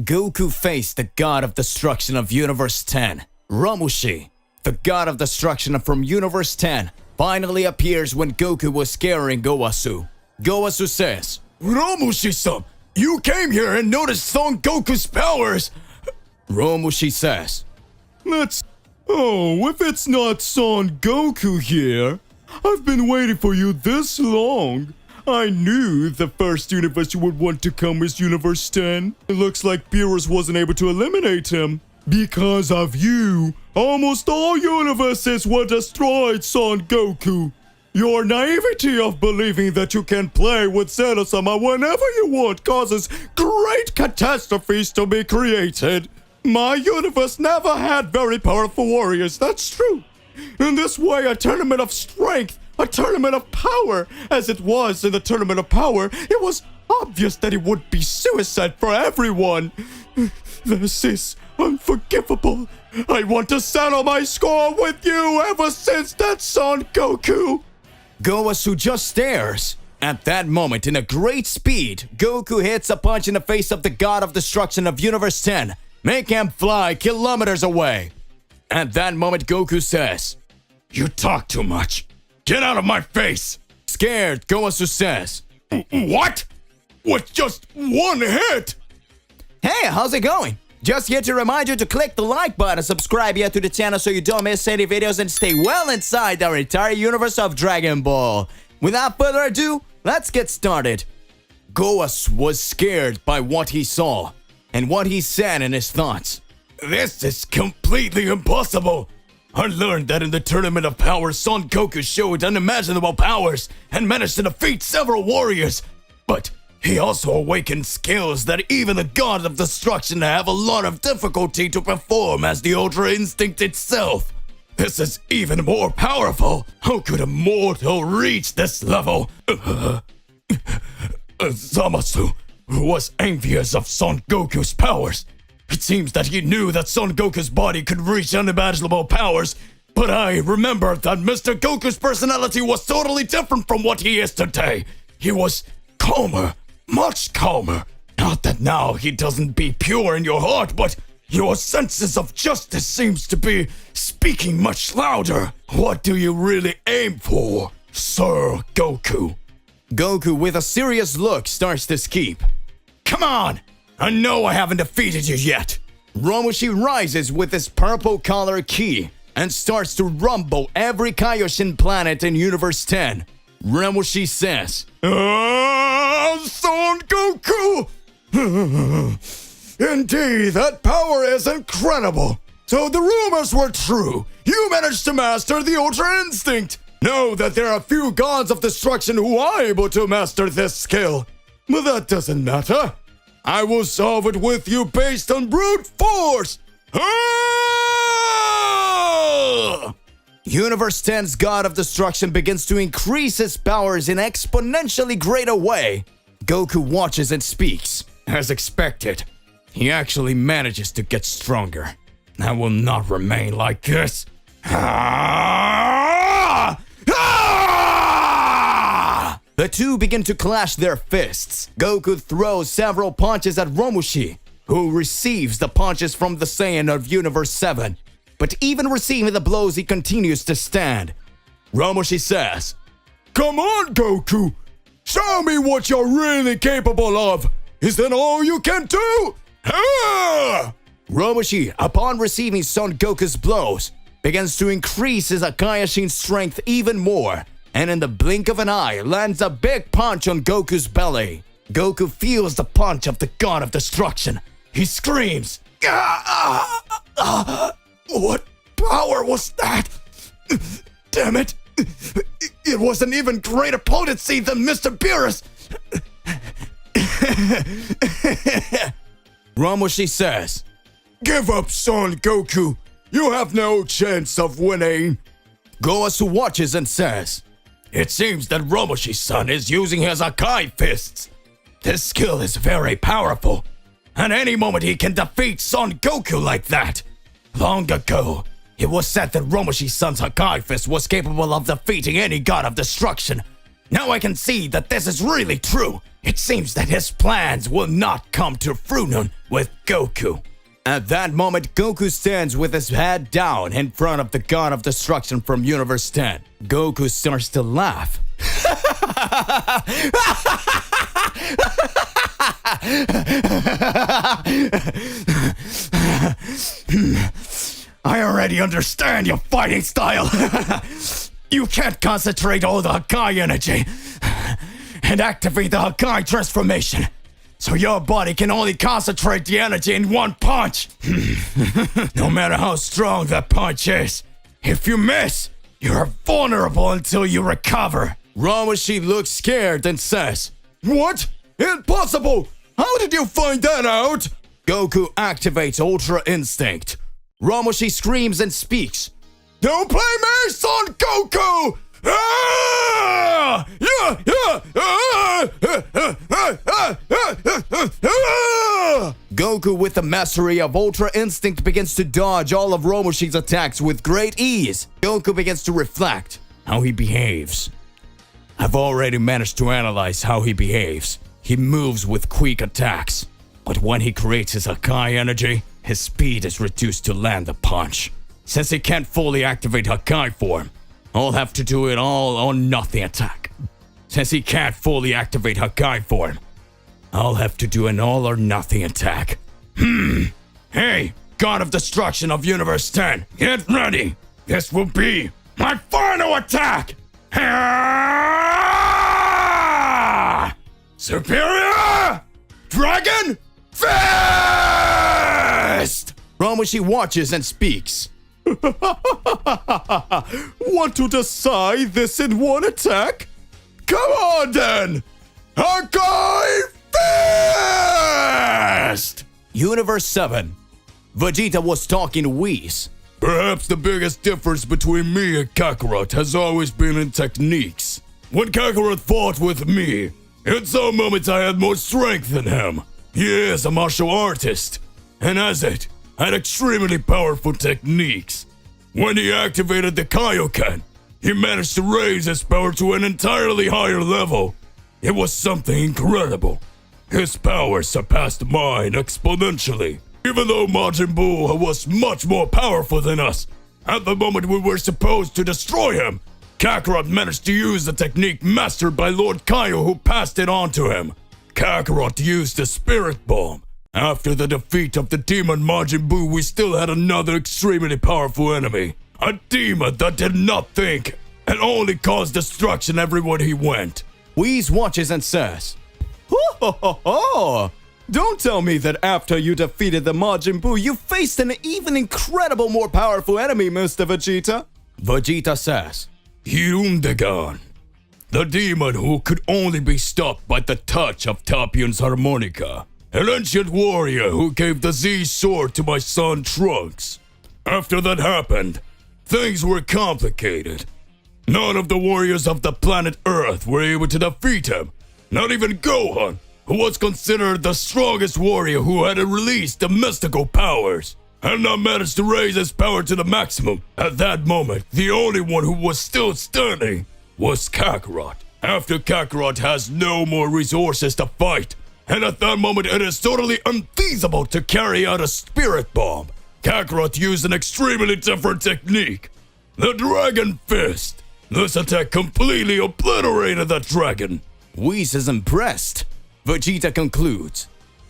Goku faced the god of destruction of Universe 10. Ramushi, the god of destruction from Universe 10, finally appears when Goku was scaring Gowasu. Gowasu says, "Ramushi-san, you came here and noticed Son Goku's powers." Ramushi says, if it's not Son Goku here, I've been waiting for you this long. I knew the first universe you would want to come is Universe 10. It looks like Beerus wasn't able to eliminate him. Because of you, almost all universes were destroyed, Son Goku. Your naivety of believing that you can play with Zeno-sama whenever you want causes great catastrophes to be created. My universe never had very powerful warriors, that's true. In this way, a tournament of strength, a tournament of power, as it was in the tournament of power, it was obvious that it would be suicide for everyone. This is unforgivable. I want to settle my score with you ever since that Son Goku. Gowasu just stares. At that moment, in a great speed, Goku hits a punch in the face of the god of destruction of Universe 10, make him fly kilometers away. At that moment, Goku says, "You talk too much. Get out of my face." Scared, Gowasu says, "What? With just one hit?" "Hey, how's it going? Just here to remind you to click the like button, subscribe here to the channel so you don't miss any videos and stay well inside our entire universe of Dragon Ball. Without further ado, let's get started." Gowasu was scared by what he saw and what he said in his thoughts. "This is completely impossible. I learned that in the Tournament of Power, Son Goku showed unimaginable powers and managed to defeat several warriors. But he also awakened skills that even the God of Destruction have a lot of difficulty to perform as the Ultra Instinct itself. This is even more powerful. How could a mortal reach this level?" Zamasu, who was envious of Son Goku's powers. It seems that he knew that Son Goku's body could reach unimaginable powers, but I remember that Mr. Goku's personality was totally different from what he is today. He was calmer, much calmer. Not that now he doesn't be pure in your heart, but your senses of justice seems to be speaking much louder. What do you really aim for, Sir Goku? Goku, with a serious look, starts to skip. "Come on! I know I haven't defeated you yet." Ramushi rises with his purple color ki and starts to rumble every Kaioshin planet in Universe 10. Ramushi says, Son Goku! Indeed, that power is incredible. So the rumors were true. You managed to master the Ultra Instinct. Know that there are few gods of destruction who are able to master this skill. But that doesn't matter. I will solve it with you based on brute force! Universe 10's God of Destruction begins to increase his powers in exponentially greater way. Goku watches and speaks. As expected, he actually manages to get stronger. I will not remain like this. The two begin to clash their fists. Goku throws several punches at Ramushi, who receives the punches from the Saiyan of Universe 7. But even receiving the blows, he continues to stand. Ramushi says, "Come on, Goku! Show me what you're really capable of! Is that all you can do?" Ramushi, upon receiving Son Goku's blows, begins to increase his Akaioshin strength even more, and in the blink of an eye lands a big punch on Goku's belly. Goku feels the punch of the God of Destruction. He screams, What power was that? Damn it! It was an even greater potency than Mr. Beerus! Ramushi says, "Give up, Son Goku! You have no chance of winning!" Gowasu watches and says, "It seems that Ramushi-san is using his Akai fists. This skill is very powerful. At any moment he can defeat Son Goku like that. Long ago, it was said that Ramushi-san's Akai fist was capable of defeating any god of destruction. Now I can see that this is really true. It seems that his plans will not come to fruition with Goku. At that moment, Goku stands with his head down in front of the God of Destruction from Universe 10. Goku starts to laugh. I already understand your fighting style. You can't concentrate all the Hakai energy and activate the Hakai transformation. So your body can only concentrate the energy in one punch. No matter how strong that punch is, if you miss, you're vulnerable until you recover. Ramushi looks scared and says, "What? Impossible! How did you find that out?" Goku activates Ultra Instinct. Ramushi screams and speaks, "Don't play me, Son Goku! Ah! Yeah, yeah! Goku, with the mastery of Ultra Instinct, begins to dodge all of Ramushi's attacks with great ease. Goku begins to reflect how he behaves. I've already managed to analyze how he behaves. He moves with quick attacks, but when he creates his Hakai energy, his speed is reduced to land the punch. Since he can't fully activate Hakai form, I'll have to do an all-or-nothing attack. Since he can't fully activate Hakai form, I'll have to do an all-or-nothing attack. Hey, God of Destruction of Universe 10, get ready. This will be my final attack. Superior Dragon Fist! Ramushi watches and speaks. Want to decide this in one attack? Come on then! Hakai Fist! Universe 7. Vegeta was talking to Whis. Perhaps the biggest difference between me and Kakarot has always been in techniques. When Kakarot fought with me, in some moments I had more strength than him. He is a martial artist, and as it, had extremely powerful techniques. When he activated the Kaioken, he managed to raise his power to an entirely higher level. It was something incredible. His power surpassed mine exponentially. Even though Majin Buu was much more powerful than us, at the moment we were supposed to destroy him, Kakarot managed to use the technique mastered by Lord Kaio, who passed it on to him. Kakarot used the Spirit Bomb. After the defeat of the demon Majin Buu, we still had another extremely powerful enemy. A demon that did not think and only caused destruction everywhere he went. Whis watches and says, "Ho ho ho ho! Don't tell me that after you defeated the Majin Buu, you faced an even incredible more powerful enemy, Mr. Vegeta." Vegeta says, "Hirundegan, the demon who could only be stopped by the touch of Tapion's harmonica. An ancient warrior who gave the Z sword to my son Trunks. After that happened, things were complicated. None of the warriors of the planet Earth were able to defeat him. Not even Gohan, who was considered the strongest warrior who had released the mystical powers, had not managed to raise his power to the maximum. At that moment, the only one who was still standing was Kakarot. After Kakarot has no more resources to fight, and at that moment it is totally unfeasible to carry out a Spirit Bomb, Kakarot used an extremely different technique. The Dragon Fist. This attack completely obliterated the dragon." Whis is impressed. Vegeta concludes,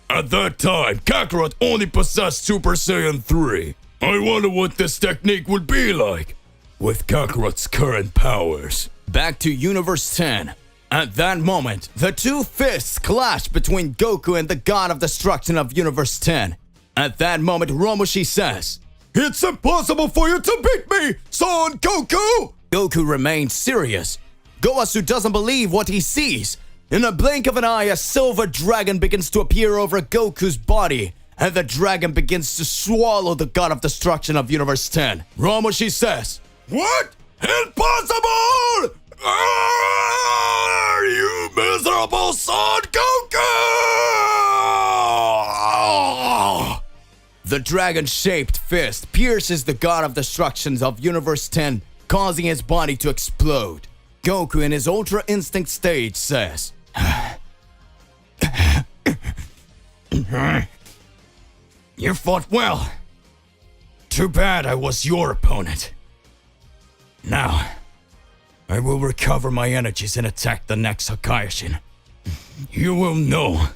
"At that time, Kakarot only possessed Super Saiyan 3. I wonder what this technique would be like with Kakarot's current powers." Back to Universe 10. At that moment, the two fists clash between Goku and the God of Destruction of Universe 10. At that moment, Ramushi says, "It's impossible for you to beat me, Son Goku!" Goku remains serious. Goasu doesn't believe what he sees. In a blink of an eye, a silver dragon begins to appear over Goku's body, and the dragon begins to swallow the God of Destruction of Universe 10. Ramushi says, "What? Impossible! You miserable Son Goku!" The dragon-shaped fist pierces the God of Destruction of Universe 10, causing his body to explode. Goku, in his Ultra Instinct stage, says, You fought well. Too bad I was your opponent. Now, I will recover my energies and attack the next Hakayashin. You will know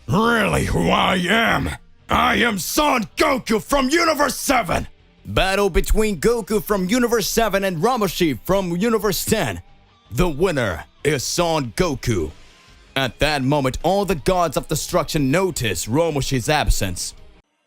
really who I am. I am Son Goku from Universe 7! Battle between Goku from Universe 7 and Ramushi from Universe 10. The winner is Son Goku. At that moment, all the gods of destruction noticed Ramushi's absence.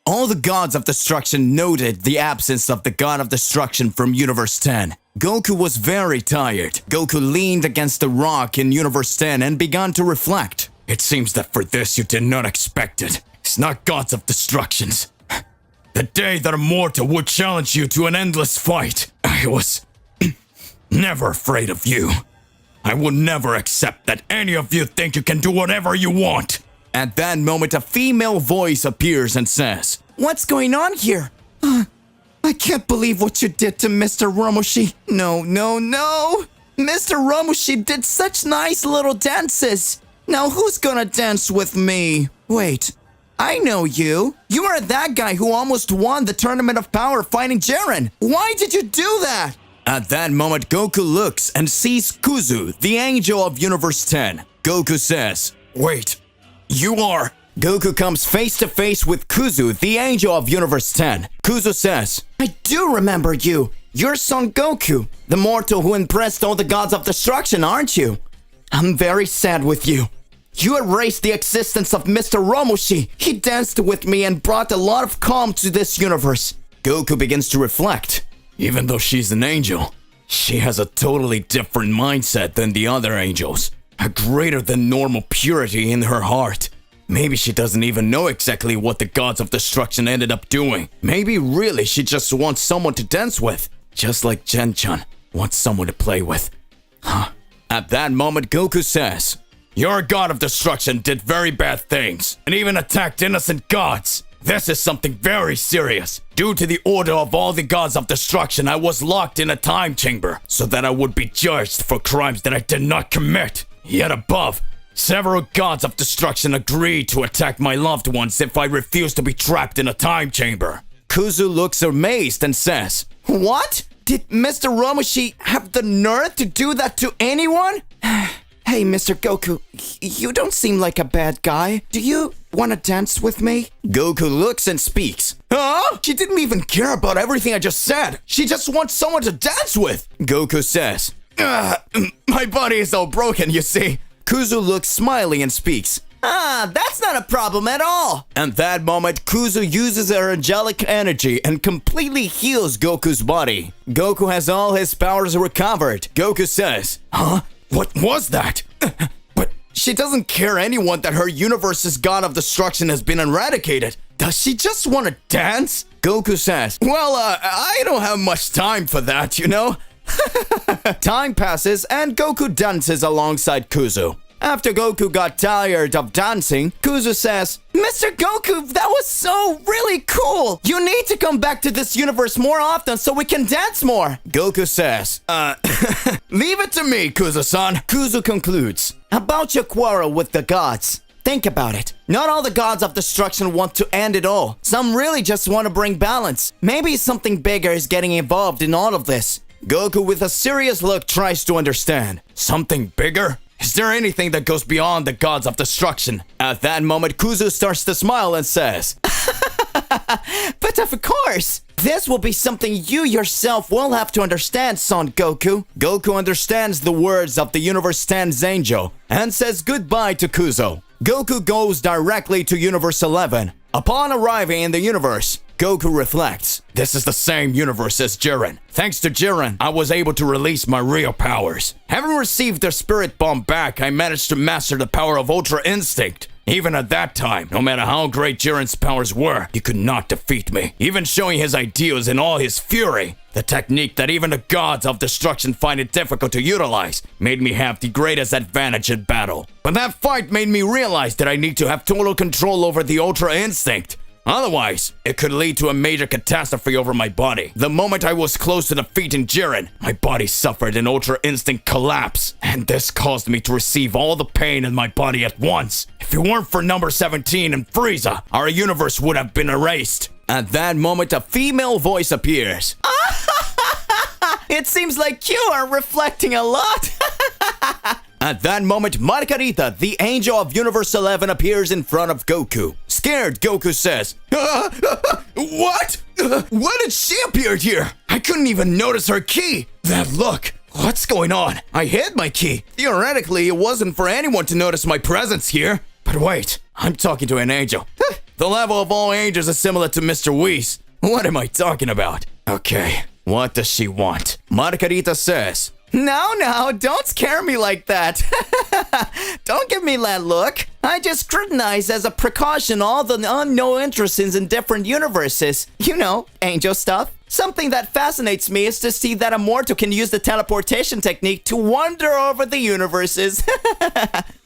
All the gods of destruction noted the absence of the god of destruction from Universe 10. Goku was very tired. Goku leaned against the rock in Universe 10 and began to reflect. It seems that for this you did not expect it. It's not gods of destructions. The day that a mortal would challenge you to an endless fight, I was never afraid of you. I will never accept that any of you think you can do whatever you want. At that moment, a female voice appears and says, "What's going on here? I can't believe what you did to Mr. Ramushi. No. Mr. Ramushi did such nice little dances. Now who's gonna dance with me? Wait, I know you. You are that guy who almost won the Tournament of Power fighting Jiren. Why did you do that?" At that moment, Goku looks and sees Kuzu, the angel of Universe 10. Goku says, Wait, you are... Goku comes face to face with Kuzu, the angel of Universe 10. Kuzu says, "I do remember you. You're Son Goku, the mortal who impressed all the gods of destruction, aren't you? I'm very sad with you. You erased the existence of Mr. Ramushi. He danced with me and brought a lot of calm to this universe." Goku begins to reflect. Even though she's an angel, she has a totally different mindset than the other angels. A greater than normal purity in her heart. Maybe she doesn't even know exactly what the gods of destruction ended up doing. Maybe really she just wants someone to dance with. Just like Jen-chan wants someone to play with. At that moment, Goku says, "Your god of destruction did very bad things, and even attacked innocent gods. This is something very serious. Due to the order of all the gods of destruction, I was locked in a time chamber, so that I would be judged for crimes that I did not commit. Yet above, several gods of destruction agreed to attack my loved ones if I refused to be trapped in a time chamber." Kuzu looks amazed and says, "What? Did Mr. Ramushi have the nerve to do that to anyone?" "Hey, Mr. Goku, you don't seem like a bad guy. Do you want to dance with me?" Goku looks and speaks. "Huh? She didn't even care about everything I just said. She just wants someone to dance with." Goku says, "My body is all broken, you see." Kuzu looks smiling and speaks. That's not a problem at all." At that moment, Kuzu uses her angelic energy and completely heals Goku's body. Goku has all his powers recovered. Goku says, What was that? "But she doesn't care anyone that her universe's god of destruction has been eradicated. Does she just want to dance?" Goku says, "Well, I don't have much time for that, you know." Time passes and Goku dances alongside Kuzu. After Goku got tired of dancing, Kuzu says, "Mr. Goku, that was so really cool. You need to come back to this universe more often so we can dance more." Goku says, "Leave it to me, Kuzu-san." Kuzu concludes, "About your quarrel with the gods. Think about it. Not all the gods of destruction want to end it all. Some really just want to bring balance. Maybe something bigger is getting involved in all of this." Goku, with a serious look, tries to understand. Something bigger? Is there anything that goes beyond the gods of destruction? At that moment, Kuzu starts to smile and says, "But of course! This will be something you yourself will have to understand, Son Goku." Goku understands the words of the Universe 10's angel and says goodbye to Kuzu. Goku goes directly to Universe 11. Upon arriving in the universe, Goku reflects. This is the same universe as Jiren. Thanks to Jiren, I was able to release my real powers. Having received their spirit bomb back, I managed to master the power of Ultra Instinct. Even at that time, no matter how great Jiren's powers were, he could not defeat me, even showing his ideals in all his fury. The technique that even the gods of destruction find it difficult to utilize made me have the greatest advantage in battle. But that fight made me realize that I need to have total control over the Ultra Instinct. Otherwise, it could lead to a major catastrophe over my body. The moment I was close to defeating Jiren, my body suffered an ultra instant collapse, and this caused me to receive all the pain in my body at once. If it weren't for number 17 and Frieza, our universe would have been erased. At that moment, a female voice appears. It seems like you are reflecting a lot. At that moment, Margarita, the angel of Universe 11, appears in front of Goku. Scared, Goku says, What? When did she appear here? I couldn't even notice her ki. That look. What's going on? I hid my ki. Theoretically, it wasn't for anyone to notice my presence here. But wait, I'm talking to an angel. The level of all angels is similar to Mr. Whis. What am I talking about? Okay, what does she want? Margarita says, No, don't scare me like that. Don't give me that look. I just scrutinize as a precaution all the unknown interests in different universes. You know, angel stuff. Something that fascinates me is to see that a mortal can use the teleportation technique to wander over the universes.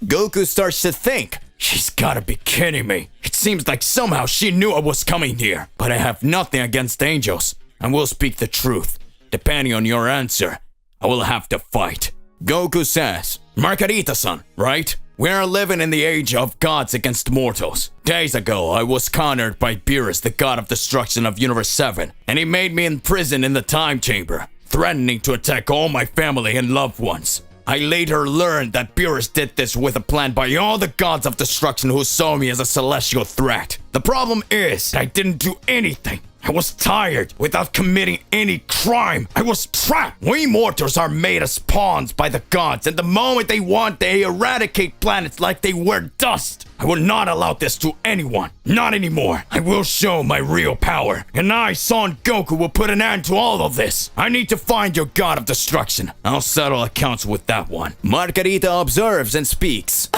Goku starts to think. She's gotta be kidding me. It seems like somehow she knew I was coming here. But I have nothing against angels. I will speak the truth. Depending on your answer, I will have to fight. Goku says, Margarita-san, right? We are living in the age of gods against mortals. Days ago, I was cornered by Beerus, the god of destruction of Universe 7, and he made me imprison in the time chamber, threatening to attack all my family and loved ones. I later learned that Beerus did this with a plan by all the gods of destruction who saw me as a celestial threat. The problem is, I didn't do anything. I was tired without committing any crime. I was trapped. We mortals are made as pawns by the gods, and the moment they want, they eradicate planets like they were dust. I will not allow this to anyone. Not anymore. I will show my real power, and I, Son Goku, will put an end to all of this. I need to find your god of destruction. I'll settle accounts with that one. Margarita observes and speaks.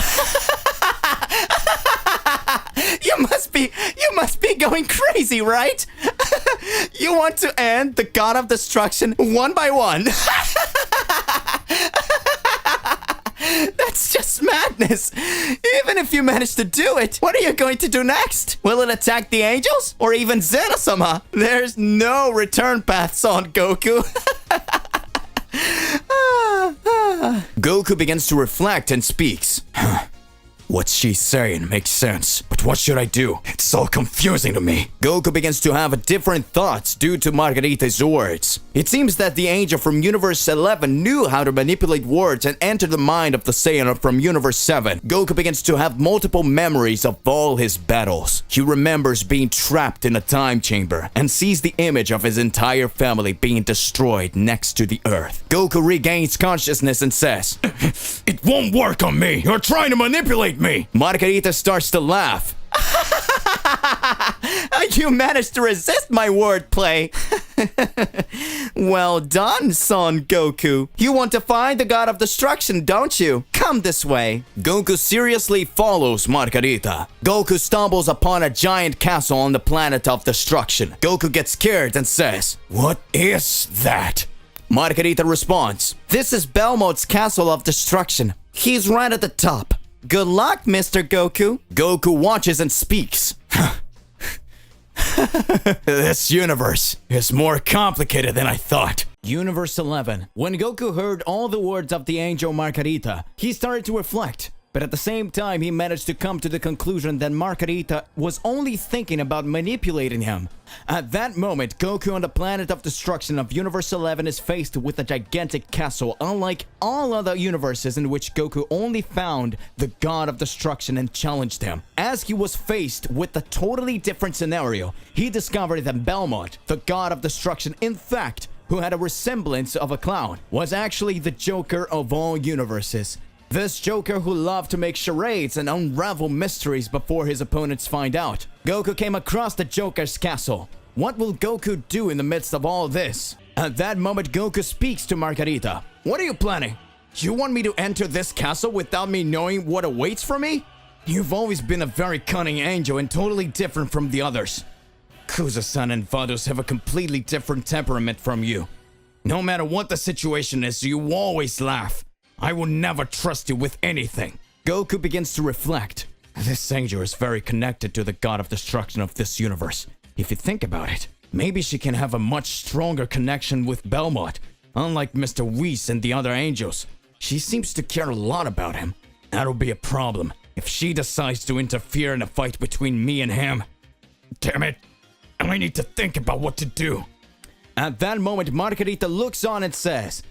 You must be going crazy, right? You want to end the god of destruction one by one. That's just madness. Even if you manage to do it, what are you going to do next? Will it attack the angels? Or even Zeno-sama? There's no return path, Son Goku. Goku begins to reflect and speaks. What she's saying makes sense, but what should I do? It's all confusing to me. Goku begins to have different thoughts due to Margarita's words. It seems that the angel from Universe 11 knew how to manipulate words and enter the mind of the Saiyan from Universe 7. Goku begins to have multiple memories of all his battles. He remembers being trapped in a time chamber and sees the image of his entire family being destroyed next to the earth. Goku regains consciousness and says, It won't work on me. You're trying to manipulate me. Margarita starts to laugh. You managed to resist my wordplay. Well done, Son Goku. You want to find the god of destruction, don't you? Come this way. Goku seriously follows Margarita. Goku stumbles upon a giant castle on the planet of destruction. Goku gets scared and says, What is that? Margarita responds, This is Belmont's castle of destruction. He's right at the top. Good luck, Mr. Goku. Goku watches and speaks. This universe is more complicated than I thought. Universe 11. When Goku heard all the words of the angel Margarita, he started to reflect. But at the same time, he managed to come to the conclusion that Margarita was only thinking about manipulating him. At that moment, Goku on the planet of destruction of Universe 11 is faced with a gigantic castle, unlike all other universes in which Goku only found the god of destruction and challenged him. As he was faced with a totally different scenario, he discovered that Belmont, the god of destruction, in fact, who had a resemblance of a clown, was actually the Joker of all universes. This Joker who loved to make charades and unravel mysteries before his opponents find out. Goku came across the Joker's castle. What will Goku do in the midst of all this? At that moment, Goku speaks to Margarita. What are you planning? You want me to enter this castle without me knowing what awaits for me? You've always been a very cunning angel and totally different from the others. Kuza-san and Vados have a completely different temperament from you. No matter what the situation is, you always laugh. I will never trust you with anything. Goku begins to reflect. This angel is very connected to the god of destruction of this universe. If you think about it, maybe she can have a much stronger connection with Belmont. Unlike Mr. Whis and the other angels, she seems to care a lot about him. That'll be a problem if she decides to interfere in a fight between me and him. Damn it, I need to think about what to do. At that moment, Margarita looks on and says,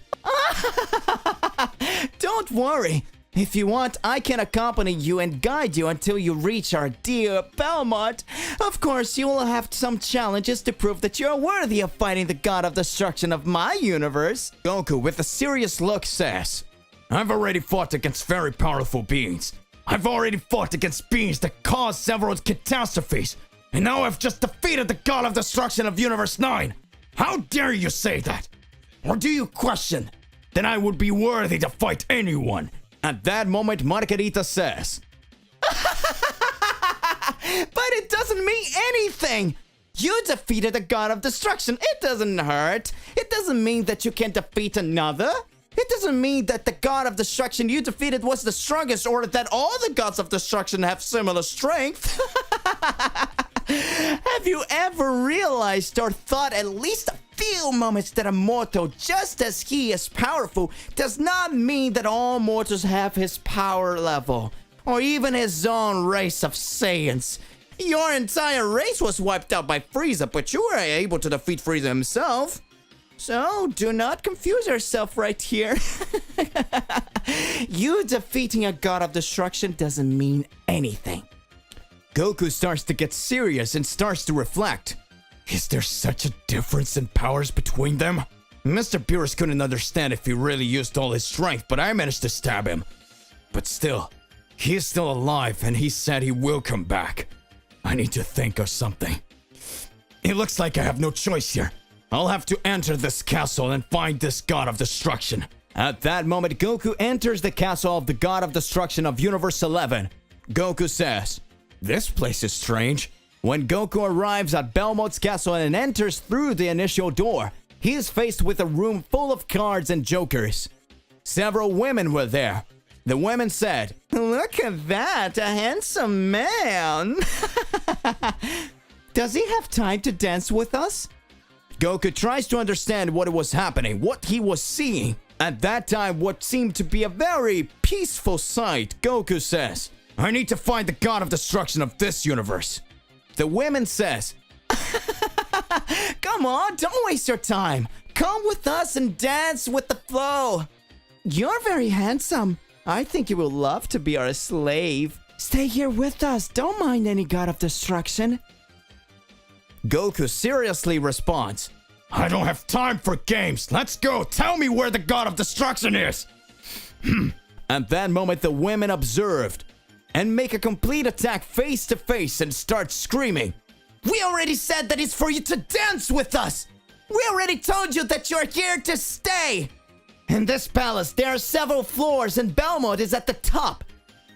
"Don't worry. If you want, I can accompany you and guide you until you reach our dear Belmont. Of course, you will have some challenges to prove that you're worthy of fighting the god of destruction of my universe." Goku, with a serious look, says, I've already fought against very powerful beings. I've already fought against beings that caused several catastrophes. And now I've just defeated the god of destruction of Universe 9. How dare you say that? Or do you question that I would be worthy to fight anyone? At that moment, Margarita says, "But it doesn't mean anything. You defeated the god of destruction. It doesn't hurt. It doesn't mean that you can defeat another. It doesn't mean that the god of destruction you defeated was the strongest or that all the gods of destruction have similar strength." Have you ever realized or thought at least a few moments that a mortal, just as he is powerful, does not mean that all mortals have his power level, or even his own race of Saiyans? Your entire race was wiped out by Frieza, but you were able to defeat Frieza himself. So, do not confuse yourself right here. You defeating a god of destruction doesn't mean anything. Goku starts to get serious and starts to reflect. Is there such a difference in powers between them? Mr. Beerus couldn't understand if he really used all his strength, but I managed to stab him. But still, he is still alive and he said he will come back. I need to think of something. It looks like I have no choice here. I'll have to enter this castle and find this god of destruction. At that moment, Goku enters the castle of the god of destruction of Universe 11. Goku says, This place is strange. When Goku arrives at Belmont's castle and enters through the initial door, he is faced with a room full of cards and jokers. Several women were there. The women said, "Look at that, a handsome man. Does he have time to dance with us?" Goku tries to understand what was happening, what he was seeing. At that time, what seemed to be a very peaceful sight, Goku says, I need to find the god of destruction of this universe. The women says, "Come on, don't waste your time. Come with us and dance with the flow. You're very handsome. I think you will love to be our slave. Stay here with us. Don't mind any god of destruction." Goku seriously responds, I don't have time for games. Let's go. Tell me where the god of destruction is. At that moment, the women observed and make a complete attack face to face and start screaming, "We already said that it's for you to dance with us. We already told you that you're here to stay. In this palace, there are several floors and Belmont is at the top.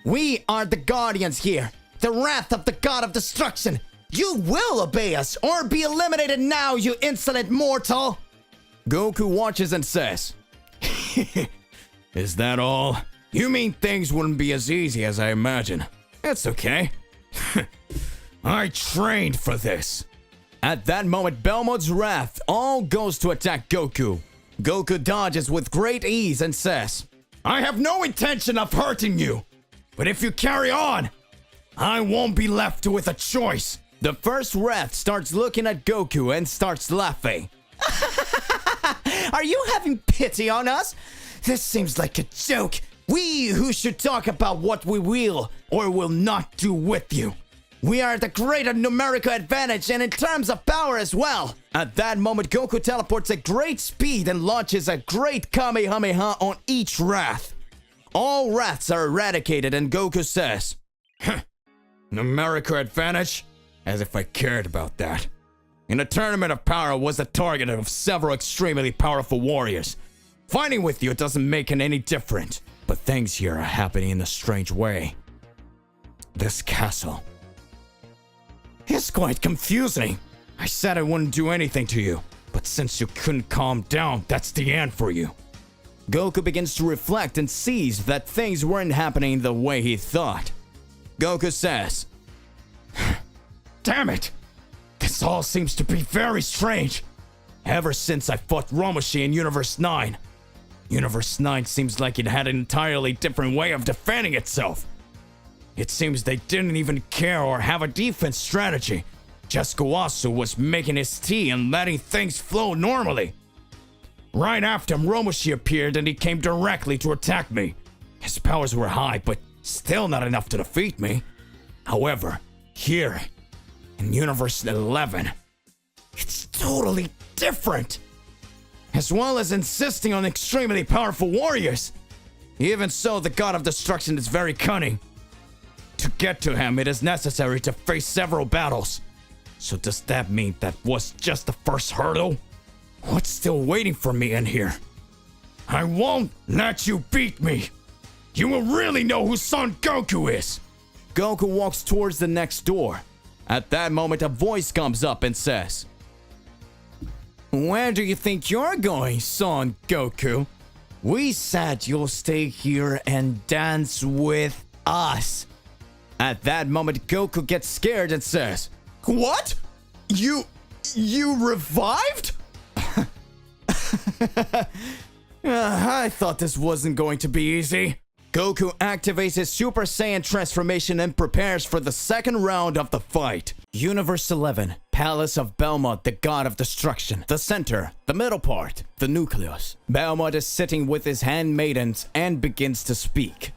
We are the guardians here, the wrath of the god of destruction. You will obey us or be eliminated now, you insolent mortal." Goku watches and says, Is that all? You mean things wouldn't be as easy as I imagine? It's okay. I trained for this. At that moment, Belmont's wrath all goes to attack Goku. Goku dodges with great ease and says, I have no intention of hurting you. But if you carry on, I won't be left with a choice. The first wrath starts looking at Goku and starts laughing. "Are you having pity on us? This seems like a joke. We who should talk about what we will or will not do with you. We are the greater numerical advantage and in terms of power as well." At that moment, Goku teleports at great speed and launches a great Kamehameha on each wrath. All wraths are eradicated and Goku says, Numerical advantage? As if I cared about that. In a tournament of power was the target of several extremely powerful warriors. Fighting with you doesn't make it any different. But things here are happening in a strange way. This castle is quite confusing. I said I wouldn't do anything to you, but since you couldn't calm down, that's the end for you. Goku begins to reflect and sees that things weren't happening the way he thought. Goku says, Damn it! This all seems to be very strange. ever since I fought Romoshi in Universe 9, Universe 9 seems like it had an entirely different way of defending itself. It seems they didn't even care or have a defense strategy. Just Gowasu was making his tea and letting things flow normally. Right after Romoshi appeared and he came directly to attack me. His powers were high, but still not enough to defeat me. However, here, in Universe 11, it's totally different. As well as insisting on extremely powerful warriors. Even so, the God of Destruction is very cunning. To get to him, it is necessary to face several battles. So does that mean that was just the first hurdle? What's still waiting for me in here? I won't let you beat me. You will really know who Son Goku is. Goku walks towards the next door. At that moment, a voice comes up and says, "Where do you think you're going, Son Goku? We said you'll stay here and dance with us." At that moment, Goku gets scared and says, What? You revived? I thought this wasn't going to be easy. Goku activates his Super Saiyan transformation and prepares for the second round of the fight. Universe 11, Palace of Belmont, the God of Destruction. The center, the middle part, the nucleus. Belmont is sitting with his handmaidens and begins to speak.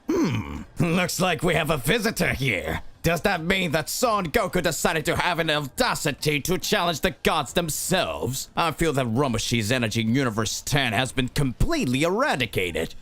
Looks like we have a visitor here. Does that mean that Son Goku decided to have an audacity to challenge the gods themselves? I feel that Romoshi's energy in Universe 10 has been completely eradicated.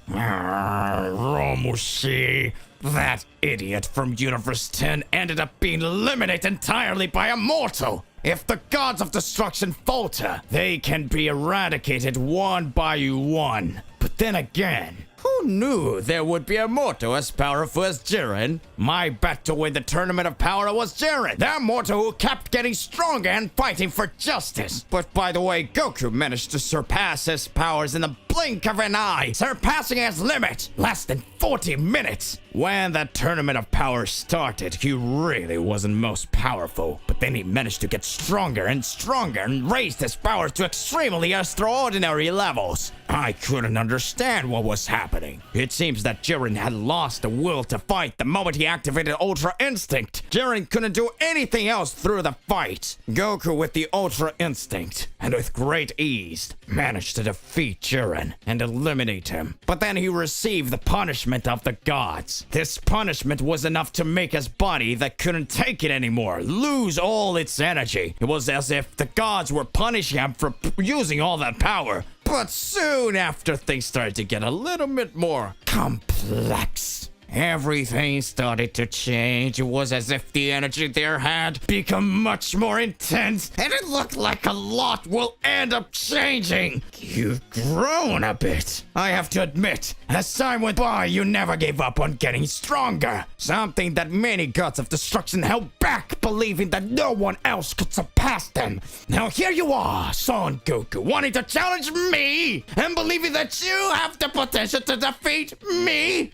Romoshi. That idiot from Universe 10 ended up being eliminated entirely by a mortal. If the gods of destruction falter, they can be eradicated one by one. But then again, who knew there would be a mortal as powerful as Jiren? My bet to win the Tournament of Power was Jiren, the mortal who kept getting stronger and fighting for justice. But by the way, Goku managed to surpass his powers in the blink of an eye, surpassing his limit, less than 40 minutes. When the Tournament of Power started, he really wasn't most powerful, but then he managed to get stronger and stronger and raised his powers to extremely extraordinary levels. I couldn't understand what was happening. It seems that Jiren had lost the will to fight the moment he activated Ultra Instinct. Jiren couldn't do anything else through the fight. Goku, with the Ultra Instinct, and with great ease, managed to defeat Jiren and eliminate him. But then he received the punishment of the gods. This punishment was enough to make his body that couldn't take it anymore lose all its energy. It was as if the gods were punishing him for using all that power. But soon after, things started to get a little bit more complex. Everything started to change. It was as if the energy there had become much more intense, and it looked like a lot will end up changing. You've grown a bit. I have to admit, as time went by, you never gave up on getting stronger. Something that many gods of destruction held back, believing that no one else could surpass them. Now here you are, Son Goku, wanting to challenge me, and believing that you have the potential to defeat me?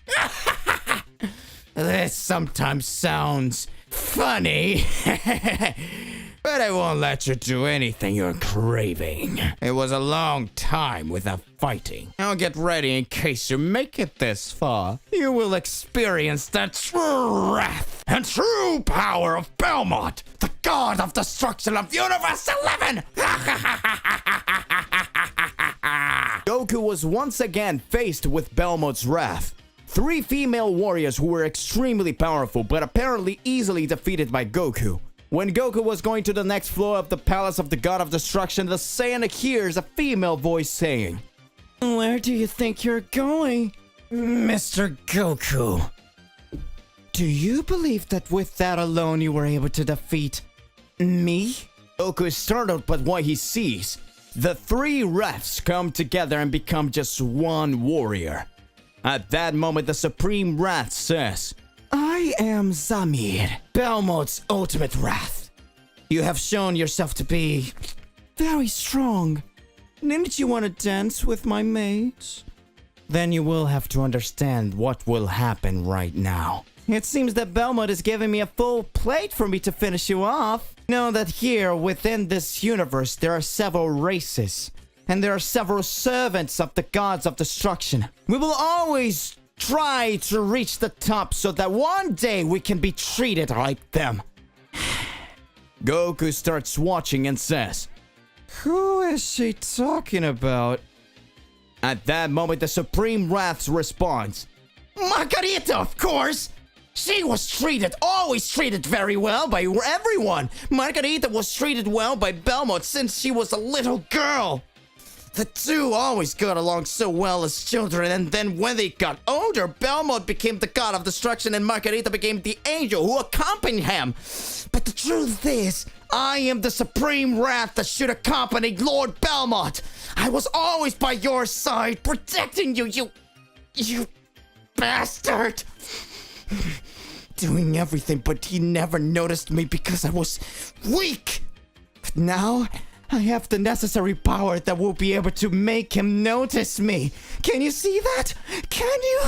This sometimes sounds funny, but I won't let you do anything you're craving. It was a long time without fighting. Now get ready in case you make it this far. You will experience the true wrath and true power of Belmont, the God of Destruction of Universe 11! Goku was once again faced with Belmont's wrath. 3 female warriors who were extremely powerful but apparently easily defeated by Goku. When Goku was going to the next floor of the Palace of the God of Destruction, the Saiyan hears a female voice saying, "Where do you think you're going, Mr. Goku? Do you believe that with that alone you were able to defeat me?" Goku is startled by what he sees. The 3 refs come together and become just one warrior. At that moment, the Supreme Wrath says, "I am Zamir, Belmont's ultimate wrath. You have shown yourself to be very strong. Didn't you want to dance with my mates? Then you will have to understand what will happen right now. It seems that Belmont is giving me a full plate for me to finish you off. Know that here, within this universe, there are several races. And there are several servants of the gods of destruction. We will always try to reach the top so that one day we can be treated like them. Goku starts watching and says, Who is she talking about? at that moment the Supreme Wrath responds, Margarita, of course! She was always treated very well by everyone. Margarita was treated well by Belmont since she was a little girl. The two always got along so well as children, and then when they got older, Belmont became the god of destruction and Margarita became the angel who accompanied him. But the truth is, I am the Supreme Wrath that should accompany Lord Belmont. I was always by your side, protecting you, you bastard. Doing everything, but he never noticed me because I was weak. But now, I have the necessary power that will be able to make him notice me. Can you see that? Can you?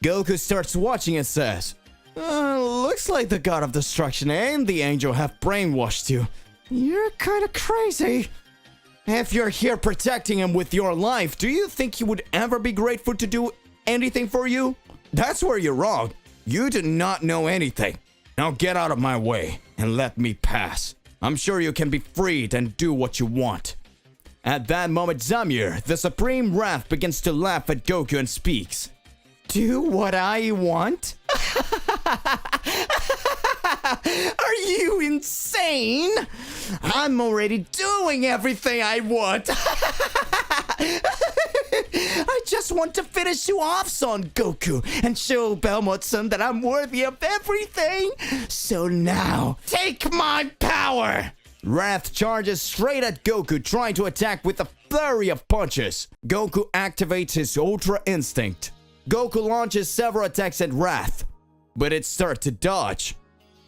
Goku starts watching and says, Looks like the god of destruction and the angel have brainwashed you. You're kind of crazy. if you're here protecting him with your life, do you think he would ever be grateful to do anything for you? That's where you're wrong. You do not know anything. Now get out of my way and let me pass. I'm sure you can be freed and do what you want. At that moment, Zamir, the Supreme Wrath, begins to laugh at Goku and speaks. Do what I want? Are you insane? I'm already doing everything I want. I just want to finish you off, Son Goku, and show Belmont-san that I'm worthy of everything. So now, take my power! Wrath charges straight at Goku, trying to attack with a flurry of punches. Goku activates his Ultra Instinct. Goku launches several attacks at Wrath, but it starts to dodge.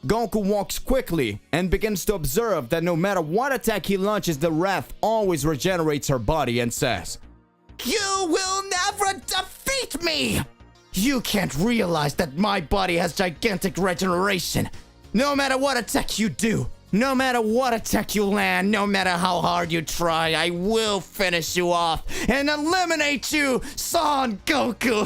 Goku walks quickly and begins to observe that no matter what attack he launches, the Wrath always regenerates her body and says, You will never defeat me! You can't realize that my body has gigantic regeneration. No matter what attack you do, no matter what attack you land, no matter how hard you try, I will finish you off and eliminate you, Son Goku!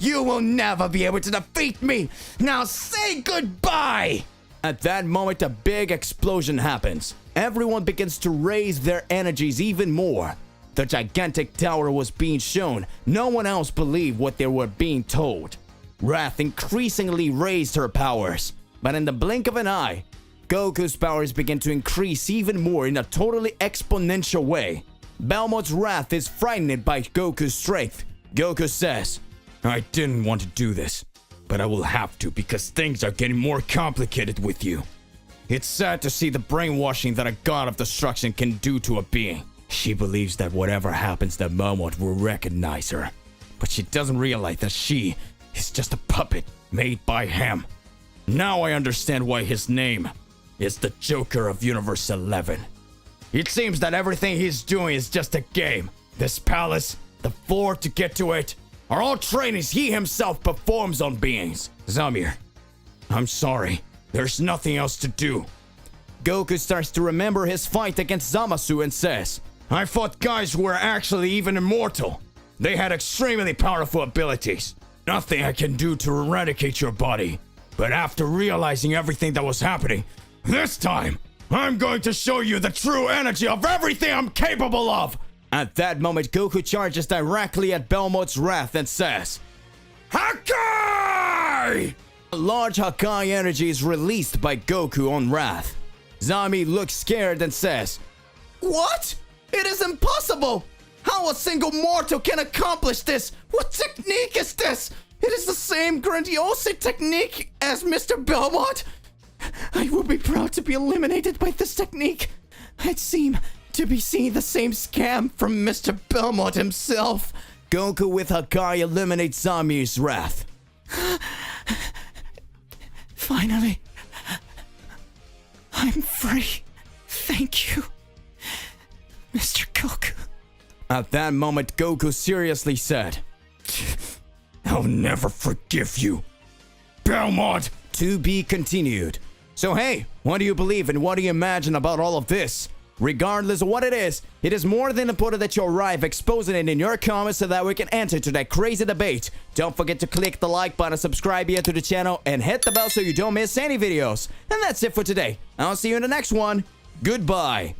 You will never be able to defeat me! Now say goodbye! At that moment, a big explosion happens. Everyone begins to raise their energies even more. The gigantic tower was being shown. No one else believed what they were being told. Wrath increasingly raised her powers, but in the blink of an eye, Goku's powers begin to increase even more in a totally exponential way. Belmont's Wrath is frightened by Goku's strength. Goku says, I didn't want to do this, but I will have to because things are getting more complicated with you. It's sad to see the brainwashing that a god of destruction can do to a being. She believes that whatever happens, that Belmont will recognize her. But she doesn't realize that she is just a puppet made by him. Now I understand why his name is the Joker of Universe 11. It seems that everything he's doing is just a game. This palace, the floor to get to it, are all trainings he himself performs on beings. Zamir, I'm sorry. There's nothing else to do. Goku starts to remember his fight against Zamasu and says, I fought guys who were actually even immortal. They had extremely powerful abilities. Nothing I can do to eradicate your body. But after realizing everything that was happening, this time, I'm going to show you the true energy of everything I'm capable of! At that moment, Goku charges directly at Belmont's Wrath and says, Hakai! A large Hakai energy is released by Goku on Wrath. Zami looks scared and says, What? It is impossible! How a single mortal can accomplish this? What technique is this? It is the same grandiose technique as Mr. Belmont? I will be proud to be eliminated by this technique. It seemed to be seeing the same scam from Mr. Belmont himself. Goku with Hakai eliminates Zami's Wrath. Finally, I'm free. Thank you, Mr. Goku. At that moment, Goku seriously said, I'll never forgive you. Belmont. To be continued. So hey, what do you believe and what do you imagine about all of this? Regardless of what it is more than important that you arrive exposing it in your comments so that we can enter to that crazy debate. Don't forget to click the like button, subscribe here to the channel, and hit the bell so you don't miss any videos. And that's it for today. I'll see you in the next one. Goodbye.